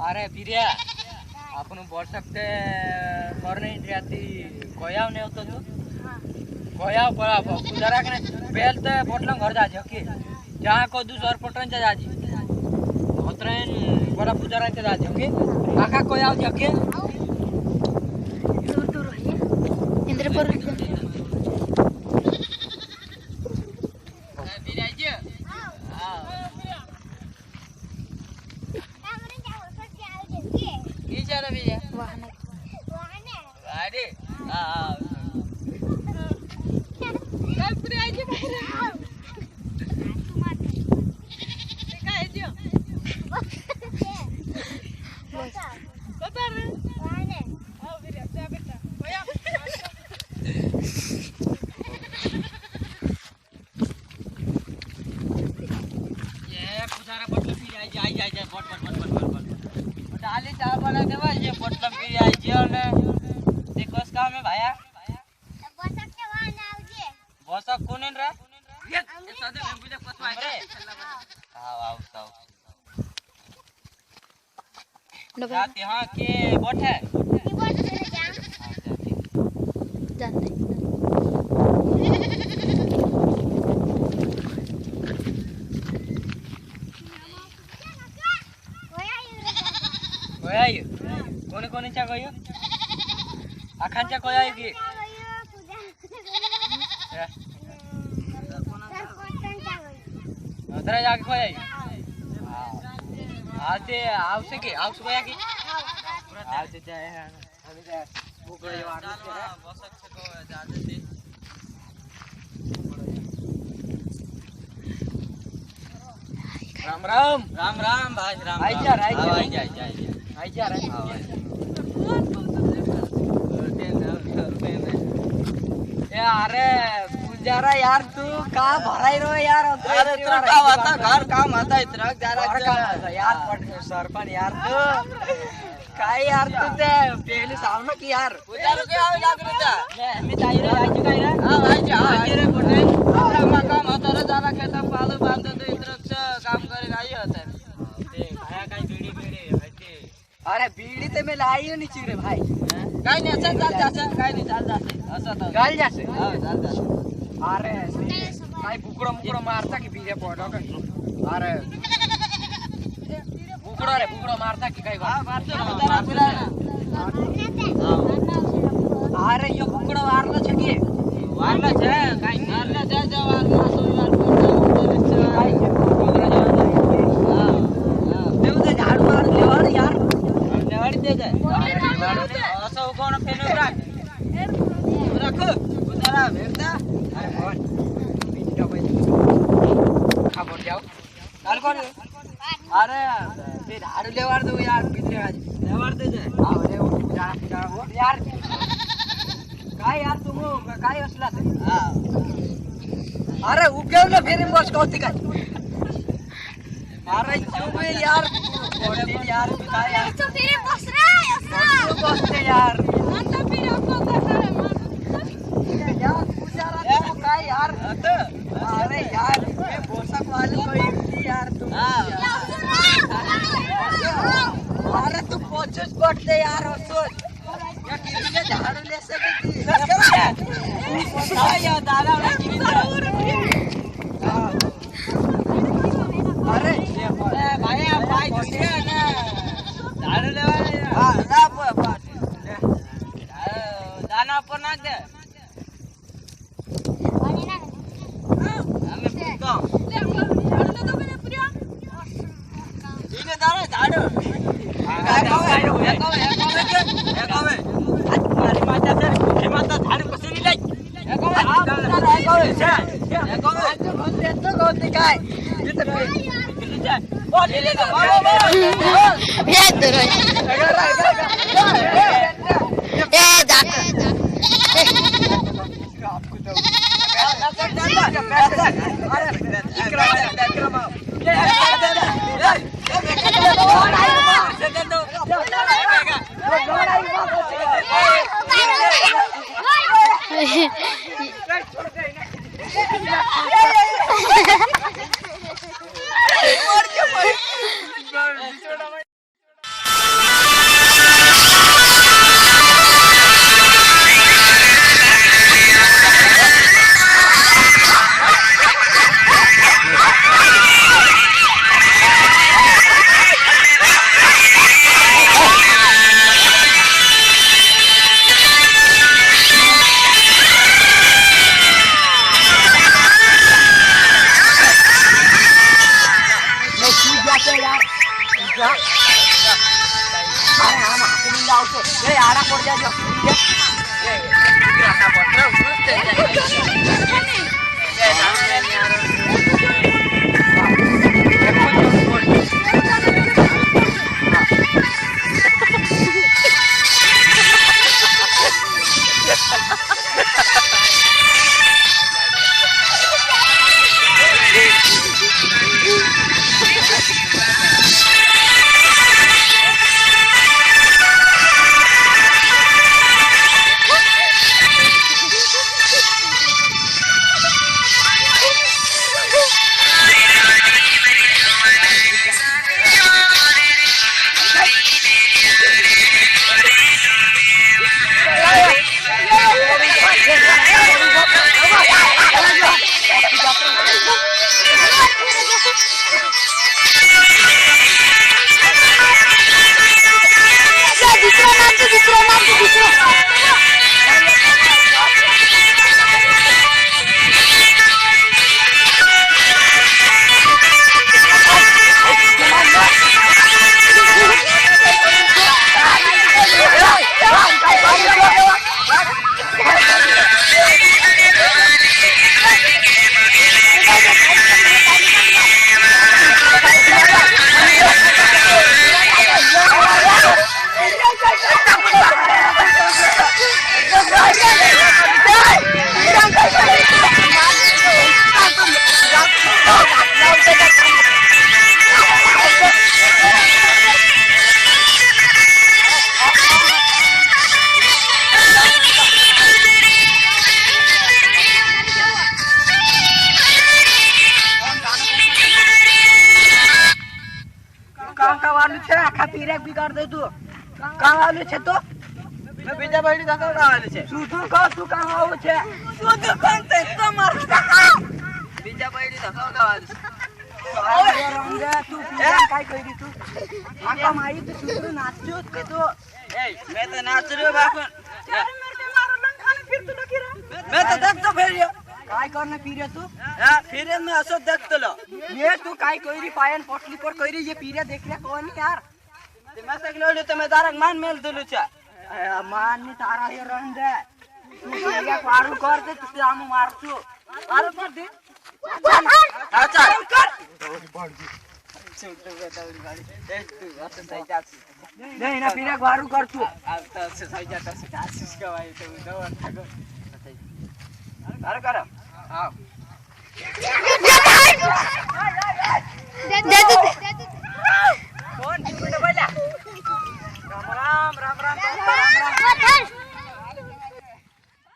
अरे बिरिया आपण व्हाट्सएप ते करने रियाती कोयाव ने होतो तो कोयाव पड़ा गुजारा कने बेल ते बोटला घर जा जके जहां को दूसर पटन जा जाजी होतरेन बड़ा गुजारा के जा जके काका कोयाव जके दूर दूर है इंद्र पर बिरिया जी हां बिचारा बिरिया वाहन गाड़ी हां डाली चाय बना देवा ये पोटलम पी आई जे ने देखो इसका में भाया बसक के वहां आवजे बसक कोनेन रे ये सादे में बुझे पसवाय रे आओ आओ आओ जाते हां के बोट है की बोट चले जा जानते कोयाय कोने कोने चा गयो आखांचा कोयाय की अदरा जाके कोयाय आते आवसे की आवसे कोया की आवते जाए हम जा भूखड़े वार बसक से को जाते थे राम राम राम राम भाई राम आई जा आई जा आई जा रे ए अरे गुजारा यार तू का भराई रो यार अरे इतना का होता घर काम होता इतना जरा यार पट सरपंच यार तू काय यार तू ते पहले सामने की यार गुजारो के आवे लाग रे मैं जाई रे आई रे हां आई रे पटे हमरा काम होता रे जरा खेता पाल बांध दे इतना काम करे आई होता ते भाया काय बीड़ी बीड़ी हटे अरे बीड़ी ते मैं लाई नहीं चिरे भाई काय नहीं अच्छा चाल जासे काय नहीं चाल जासे असं तो गाल जासे हां चाल जासे अरे काय बुकड़ा मुकड़ा मारता की बीड़े पड़ो का अरे बुकड़ा मारता की काय हां मारतो जरा फिरा अरे यो बुकड़ा वारला छे की वारला छे काय वारला छे जवार मासो यार काय झाड़ू मार लेवाड़ यार लेवाड़ दे जाए असो कोण फेनो राख जरा भेटता अरे बोल बिंडो पे खबर जाओ काल कोण अरे ते झाड़ू लेवाड़ दो यार बिंडे आज लेवाड़ दे जाए आओ रे जा हो यार काय यार तुम काय असला हां अरे उगेव ना फेरी बस कौती काय अरे चुप यार यार काय यार तो फिर बस रे ऐसा बस दे यार मन तो फिर आपको करना रे मन यार गुजारा तो काय यार अरे यार मैं बोसक वाले कोई थी यार तुम अरे तू पोचस पट दे यार सोच या किसी ने झाड़ू ले सके यार दादा ने किसी अरे भाई आप भाई दिया ना झाड़ू लेवा हां ना दाना पर नाख दे पानी ना हमें पूछो ले झाड़ू ले दो मैंने पूरा इने दाना झाड़ू एकावे मारी माता से हे माता झाड़ू कसे नहीं लाई एकावे तो गोती काय ये तो ओ ले ले ये दूर है ए जा आपको तो अरे इकराम छोड़ दे અરે આમ હાથની લાવ તો એ આડા પડ જાજો એ ગ્રાહક પત્ર ઉતે જાય એ નામે યાર કાંકાવાળું છે આખા પીરેક બિગાડ દે તું કાંવાળું છે તો મે બીજા બાઈડી ધક્કા કાંવાળું છે શું તું કહો તું કાંવાળું છે શું તું કોણ તે તમાર બીજા બાઈડી ધક્કા કાંવાળું છે ઓય તું પીરેક કાઈ કરી તું આકા મારી તો સુધરું નાચ્યો કે તો એ મે તો નાચ રહ્યો બાપુ मैं तो देख तो फिर काय करने पीरे तू हां फिरे में असो देख तो लो ये तू काय कोईरी पायन पोटली पर कोईरी ये पीरे देख ले कौन यार ते मैं से लो ते मैं दारक मान मेल दलु छ मान नि तारा हे रंग दे तू ये पारू कर दे तू आम मार तू अरे पर दे अच्छा कर छोट बेटाड़ी गाड़ी ए तू असो सही जा नहीं ना पीरे वारू कर तू अब तो सही जाता से आशीष कवाई तो दवा ठगो अरे कर आओ